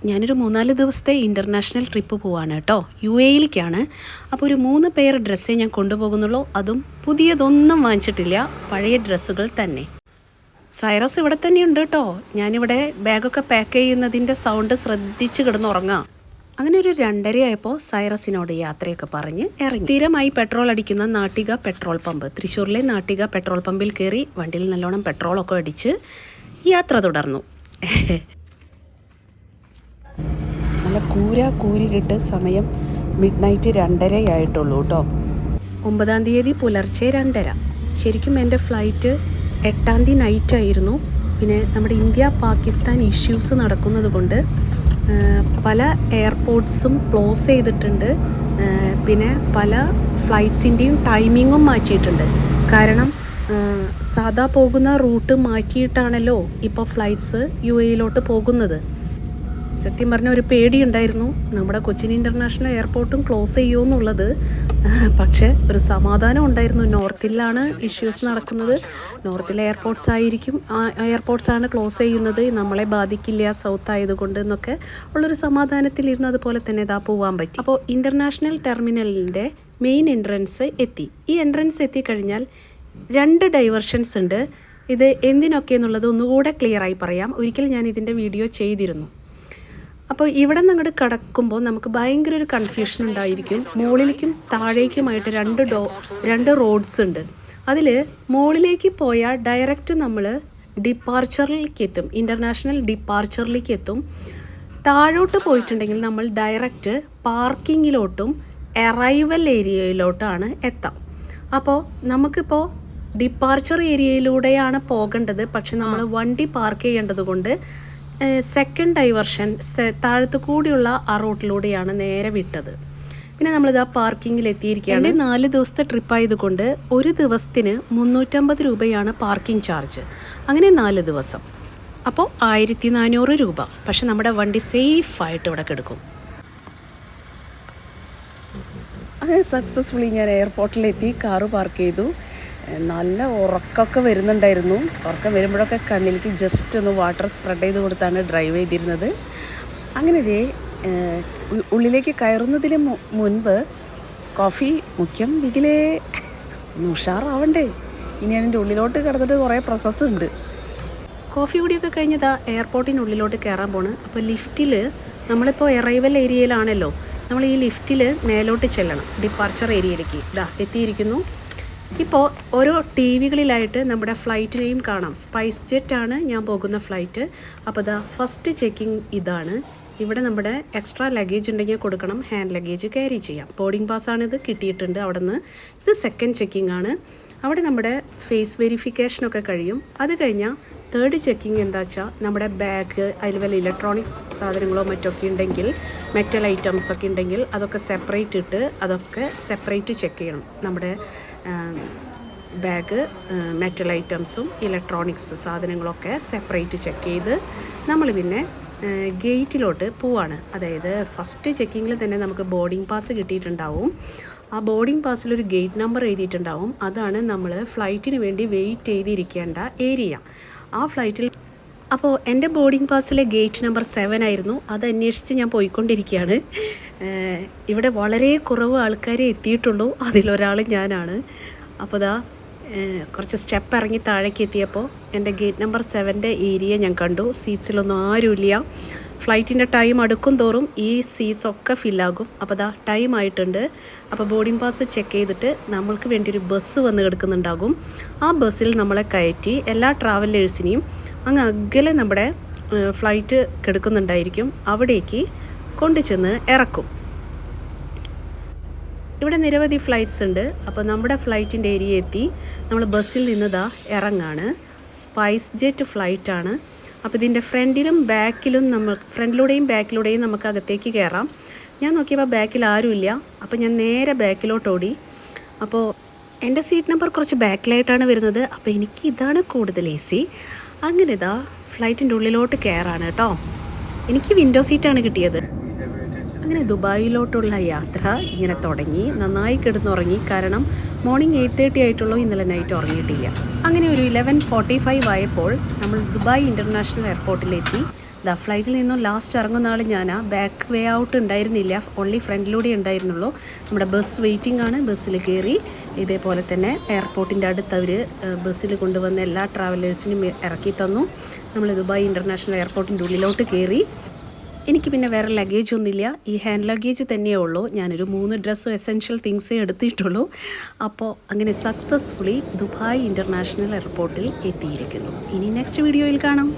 ഞാനൊരു 3-4 ദിവസത്തെ international trip പോവാണ് കേട്ടോ. UAE-ലേക്കാണ്. അപ്പോൾ ഒരു 3 പെയർ ഡ്രസ്സേ ഞാൻ കൊണ്ടുപോകുന്നുള്ളൂ. അതും പുതിയതൊന്നും വാങ്ങിച്ചിട്ടില്ല, പഴയ ഡ്രസ്സുകൾ തന്നെ. സൈറസ് ഇവിടെ തന്നെയുണ്ട് കേട്ടോ. ഞാനിവിടെ ബാഗൊക്കെ പാക്ക് ചെയ്യുന്നതിൻ്റെ സൗണ്ട് ശ്രദ്ധിച്ച് കിടന്നുറങ്ങാം. അങ്ങനെ ഒരു 2:30 ആയപ്പോൾ സൈറസിനോട് യാത്രയൊക്കെ പറഞ്ഞ് സ്ഥിരമായി പെട്രോൾ അടിക്കുന്ന നാട്ടിക പെട്രോൾ പമ്പ്, തൃശ്ശൂരിലെ നാട്ടിക പെട്രോൾ പമ്പിൽ കയറി വണ്ടിയിൽ നല്ലോണം പെട്രോളൊക്കെ അടിച്ച് യാത്ര തുടർന്നു. നല്ല കൂരിട്ട് സമയം മിഡ്നൈറ്റ് 2:30 ആയിട്ടുള്ളൂ കേട്ടോ. 9-ാം തീയതി പുലർച്ചെ 2:30. ശരിക്കും എൻ്റെ ഫ്ലൈറ്റ് 8-ാം തീയതി നൈറ്റ് ആയിരുന്നു. പിന്നെ നമ്മുടെ ഇന്ത്യ പാകിസ്ഥാൻ ഇഷ്യൂസ് നടക്കുന്നത് കൊണ്ട് പല എയർപോർട്ട്സും ക്ലോസ് ചെയ്തിട്ടുണ്ട്. പിന്നെ പല ഫ്ലൈറ്റ്സിൻ്റെയും ടൈമിങ്ങും മാറ്റിയിട്ടുണ്ട്. കാരണം സാധാ പോകുന്ന റൂട്ട് മാറ്റിയിട്ടാണല്ലോ ഇപ്പോൾ ഫ്ലൈറ്റ്സ് UAE-യിലോട്ട് പോകുന്നത്. സത്യം പറഞ്ഞാൽ ഒരു പേടിയുണ്ടായിരുന്നു, നമ്മുടെ കൊച്ചിൻ ഇൻ്റർനാഷണൽ എയർപോർട്ടും ക്ലോസ് ചെയ്യുമെന്നുള്ളത്. പക്ഷേ ഒരു സമാധാനം ഉണ്ടായിരുന്നു. നോർത്തിലാണ് ഇഷ്യൂസ് നടക്കുന്നത്, നോർത്തിലെ എയർപോർട്ട്സാണ് ക്ലോസ് ചെയ്യുന്നത്, നമ്മളെ ബാധിക്കില്ല സൗത്ത് ആയതുകൊണ്ട് എന്നൊക്കെ ഉള്ളൊരു സമാധാനത്തിലിരുന്നു. അതുപോലെ തന്നെ ഇതാ പോകാൻ പറ്റി. അപ്പോൾ ഇൻ്റർനാഷണൽ ടെർമിനലിൻ്റെ മെയിൻ എൻട്രൻസ് എത്തി. ഈ എൻട്രൻസ് എത്തിക്കഴിഞ്ഞാൽ 2 ഡൈവേർഷൻസ് ഉണ്ട്. ഇത് എന്തിനൊക്കെ എന്നുള്ളത് ഒന്നുകൂടെ ക്ലിയറായി പറയാം. ഒരിക്കൽ ഞാൻ ഇതിൻ്റെ വീഡിയോ ചെയ്തിരുന്നു. അപ്പോൾ ഇവിടെ നിന്ന് അങ്ങോട്ട് കടക്കുമ്പോൾ നമുക്ക് ഭയങ്കര ഒരു കൺഫ്യൂഷൻ ഉണ്ടായിരിക്കും. മുകളിലേക്കും താഴേക്കുമായിട്ട് 2 റോഡ്സ് ഉണ്ട്. അതിൽ മുകളിലേക്ക് പോയാൽ ഡയറക്റ്റ് നമ്മൾ ഡിപ്പാർച്ചറിലേക്ക് എത്തും, ഇൻ്റർനാഷണൽ ഡിപ്പാർച്ചറിലേക്ക് എത്തും. താഴോട്ട് പോയിട്ടുണ്ടെങ്കിൽ നമ്മൾ ഡയറക്റ്റ് പാർക്കിങ്ങിലോട്ടും അറൈവൽ ഏരിയയിലോട്ടാണ് എത്താം. അപ്പോൾ നമുക്കിപ്പോൾ ഡിപ്പാർച്ചർ ഏരിയയിലൂടെയാണ് പോകേണ്ടത്. പക്ഷെ നമ്മൾ വണ്ടി പാർക്ക് ചെയ്യേണ്ടത് കൊണ്ട് സെക്കൻഡ് ഡൈവർഷൻ താഴത്തു കൂടിയുള്ള ആ റൂട്ടിലൂടെയാണ് നേരെ വിട്ടത്. പിന്നെ നമ്മളിത് ആ പാർക്കിങ്ങിൽ എത്തിയിരിക്കുകയാണ്. 4 ദിവസത്തെ ട്രിപ്പ് ആയതുകൊണ്ട് ഒരു ദിവസത്തിന് 350 രൂപയാണ് പാർക്കിംഗ് ചാർജ്. അങ്ങനെ 4 ദിവസം, അപ്പോൾ 1400 രൂപ. പക്ഷെ നമ്മുടെ വണ്ടി സേഫായിട്ട് ഇവിടെ കിടക്കും. അങ്ങനെ സക്സസ്ഫുള്ളി ഞാൻ എയർപോർട്ടിലെത്തി, കാറ് പാർക്ക് ചെയ്തു. നല്ല ഉറക്കമൊക്കെ വരുന്നുണ്ടായിരുന്നു. ഉറക്കം വരുമ്പോഴൊക്കെ കണ്ണിലേക്ക് ജസ്റ്റ് ഒന്ന് വാട്ടർ സ്പ്രെഡ് ചെയ്ത് കൊടുത്താണ് ഡ്രൈവ് ചെയ്തിരുന്നത്. അങ്ങനെ ഇതേ ഉള്ളിലേക്ക് കയറുന്നതിന് മുൻപ് കോഫി മുഖ്യം ബിഗിലേ ഒന്ന് ഉഷാറാവണ്ടേ. ഇനി അതിൻ്റെ ഉള്ളിലോട്ട് കിടന്നിട്ട് കുറേ പ്രോസസ്സ് ഉണ്ട്. കോഫി കൂടിയൊക്കെ കഴിഞ്ഞതാ എയർപോർട്ടിനുള്ളിലോട്ട് കയറാൻ പോണ്. അപ്പോൾ ലിഫ്റ്റിൽ നമ്മളിപ്പോൾ അറൈവൽ ഏരിയയിലാണല്ലോ, നമ്മൾ ഈ ലിഫ്റ്റിൽ മേലോട്ട് ചെല്ലണം ഡിപ്പാർച്ചർ ഏരിയയിലേക്ക്. ഇതാ എത്തിയിരിക്കുന്നു. ഇപ്പോൾ ഓരോ TVകളിലായിട്ട് നമ്മുടെ ഫ്ലൈറ്റിനെയും കാണാം. സ്പൈസ് ജെറ്റാണ് ഞാൻ പോകുന്ന ഫ്ലൈറ്റ്. അപ്പോൾ ഇതാ ഫസ്റ്റ് ചെക്കിങ് ഇതാണ്. ഇവിടെ നമ്മുടെ എക്സ്ട്രാ ലഗേജ് ഉണ്ടെങ്കിൽ കൊടുക്കണം, ഹാൻഡ് ലഗേജ് ക്യാരി ചെയ്യാം. ബോർഡിംഗ് പാസ്സാണിത്, കിട്ടിയിട്ടുണ്ട് അവിടെ നിന്ന്. ഇത് സെക്കൻഡ് ചെക്കിംഗ് ആണ്. അവിടെ നമ്മുടെ ഫേസ് വെരിഫിക്കേഷനൊക്കെ കഴിയും. അത് കഴിഞ്ഞാൽ തേർഡ് ചെക്കിംഗ് എന്താ വെച്ചാൽ നമ്മുടെ ബാഗ്, അതിൽ വല്ല ഇലക്ട്രോണിക്സ് സാധനങ്ങളോ മറ്റൊക്കെ ഉണ്ടെങ്കിൽ, മെറ്റൽ ഐറ്റംസൊക്കെ ഉണ്ടെങ്കിൽ അതൊക്കെ സെപ്പറേറ്റ് ചെക്ക് ചെയ്യണം. നമ്മുടെ ബാഗ്, മെറ്റൽ ഐറ്റംസും ഇലക്ട്രോണിക്സ് സാധനങ്ങളൊക്കെ സെപ്പറേറ്റ് ചെക്ക് ചെയ്ത് നമ്മൾ പിന്നെ ഗേറ്റിലോട്ട് പോവാണ്. അതായത് ഫസ്റ്റ് ചെക്കിങ്ങിൽ തന്നെ നമുക്ക് ബോർഡിംഗ് പാസ് കിട്ടിയിട്ടുണ്ടാവും. ആ ബോർഡിംഗ് പാസ്സിലൊരു ഗേറ്റ് നമ്പർ എഴുതിയിട്ടുണ്ടാവും. അതാണ് നമ്മൾ ഫ്ലൈറ്റിന് വേണ്ടി വെയിറ്റ് ചെയ്തിരിക്കേണ്ട ഏരിയ. ആ ഫ്ലൈറ്റിൽ അപ്പോൾ എൻ്റെ ബോർഡിംഗ് പാസ്സിലെ ഗേറ്റ് നമ്പർ 7 ആയിരുന്നു. അത് അന്വേഷിച്ച് ഞാൻ പോയിക്കൊണ്ടിരിക്കുകയാണ്. ഇവിടെ വളരെ കുറവ് ആൾക്കാരെ എത്തിയിട്ടുള്ളൂ, അതിലൊരാൾ ഞാനാണ്. അപ്പോൾ ഇതാ കുറച്ച് സ്റ്റെപ്പ് ഇറങ്ങി താഴേക്ക് എത്തിയപ്പോൾ എൻ്റെ ഗേറ്റ് നമ്പർ 7ൻ്റെ ഏരിയ ഞാൻ കണ്ടു. സീറ്റ്സിലൊന്നും ആരുമില്ല. ഫ്ലൈറ്റിൻ്റെ ടൈം അടുക്കും തോറും ഈ സീറ്റ്സൊക്കെ ഫില്ലാകും. അപ്പോൾ ഇതാ ടൈം ആയിട്ടുണ്ട്. അപ്പോൾ ബോർഡിംഗ് പാസ് ചെക്ക് ചെയ്തിട്ട് നമ്മൾക്ക് വേണ്ടി ഒരു ബസ് വന്ന് കിടക്കുന്നുണ്ടാകും. ആ ബസ്സിൽ നമ്മളെ കയറ്റി എല്ലാ ട്രാവലേഴ്സിനെയും അങ്ങ് അകലെ നമ്മുടെ ഫ്ലൈറ്റ് കിടക്കുന്നുണ്ടായിരിക്കും, അവിടേക്ക് കൊണ്ടുചെന്ന് ഇറക്കും. ഇവിടെ നിരവധി ഫ്ലൈറ്റ്സ് ഉണ്ട്. അപ്പോൾ നമ്മുടെ ഫ്ലൈറ്റിൻ്റെ ഏരിയ എത്തി. നമ്മൾ ബസ്സിൽ നിന്നതാ ഇറങ്ങാണ്. സ്പൈസ് ജെറ്റ് ഫ്ലൈറ്റാണ്. അപ്പോൾ ഇതിൻ്റെ ഫ്രണ്ടിലൂടെയും ബാക്കിലൂടെയും നമുക്ക് അകത്തേക്ക് കയറാം. ഞാൻ നോക്കിയപ്പോൾ ബാക്കിൽ ആരുമില്ല. അപ്പോൾ ഞാൻ നേരെ ബാക്കിലോട്ട് ഓടി. അപ്പോൾ എൻ്റെ സീറ്റ് നമ്പർ കുറച്ച് ബാക്കിലായിട്ടാണ് വരുന്നത്. അപ്പോൾ എനിക്ക് ഇതാണ് കൂടുതൽ ഈസി. അങ്ങനെ ഇതാ ഫ്ലൈറ്റിൻ്റെ ഉള്ളിലോട്ട് കയറാണ് കേട്ടോ. എനിക്ക് വിൻഡോ സീറ്റാണ് കിട്ടിയത്. അങ്ങനെ ദുബായിലോട്ടുള്ള യാത്ര ഇങ്ങനെ തുടങ്ങി. നന്നായി കിടന്നുറങ്ങി. കാരണം മോർണിംഗ് 8:30 ആയിട്ടുള്ളൂ, ഇന്നലെ നൈറ്റ് ഉറങ്ങിയിട്ടില്ല. അങ്ങനെ ഒരു 11:45 ആയപ്പോൾ നമ്മൾ ദുബായ് ഇൻ്റർനാഷണൽ എയർപോർട്ടിലെത്തി. ഫ്ലൈറ്റിൽ നിന്നും ലാസ്റ്റ് ഇറങ്ങുന്ന ആൾ ഞാനാ. ബാക്ക് വേ ഔട്ട് ഉണ്ടായിരുന്നില്ല, ഓൺലി ഫ്രണ്ടിലൂടെ ഉണ്ടായിരുന്നുള്ളൂ. നമ്മുടെ ബസ് വെയിറ്റിംഗ് ആണ്. ബസ്സിൽ കയറി ഇതേപോലെ തന്നെ എയർപോർട്ടിൻ്റെ അടുത്ത് അവർ ബസ്സിൽ കൊണ്ടുവന്ന എല്ലാ ട്രാവലേഴ്സിനും ഇറക്കി തന്നു. നമ്മൾ ദുബായ് ഇൻ്റർനാഷണൽ എയർപോർട്ടിൻ്റെ ഉള്ളിലോട്ട് കയറി. എനിക്ക് പിന്നെ വേറെ ലഗേജ് ഒന്നുമില്ല, ഈ ഹാൻഡ് ലഗേജ് തന്നെയേ ഉള്ളൂ. ഞാനൊരു 3 ഡ്രസ്സും എസെൻഷ്യൽ തിങ്സേ എടുത്തിട്ടുള്ളൂ. അപ്പോൾ അങ്ങനെ സക്സസ്ഫുള്ളി ദുബായ് ഇൻ്റർനാഷണൽ എയർപോർട്ടിൽ എത്തിയിരിക്കുന്നു. ഇനി നെക്സ്റ്റ് വീഡിയോയിൽ കാണാം.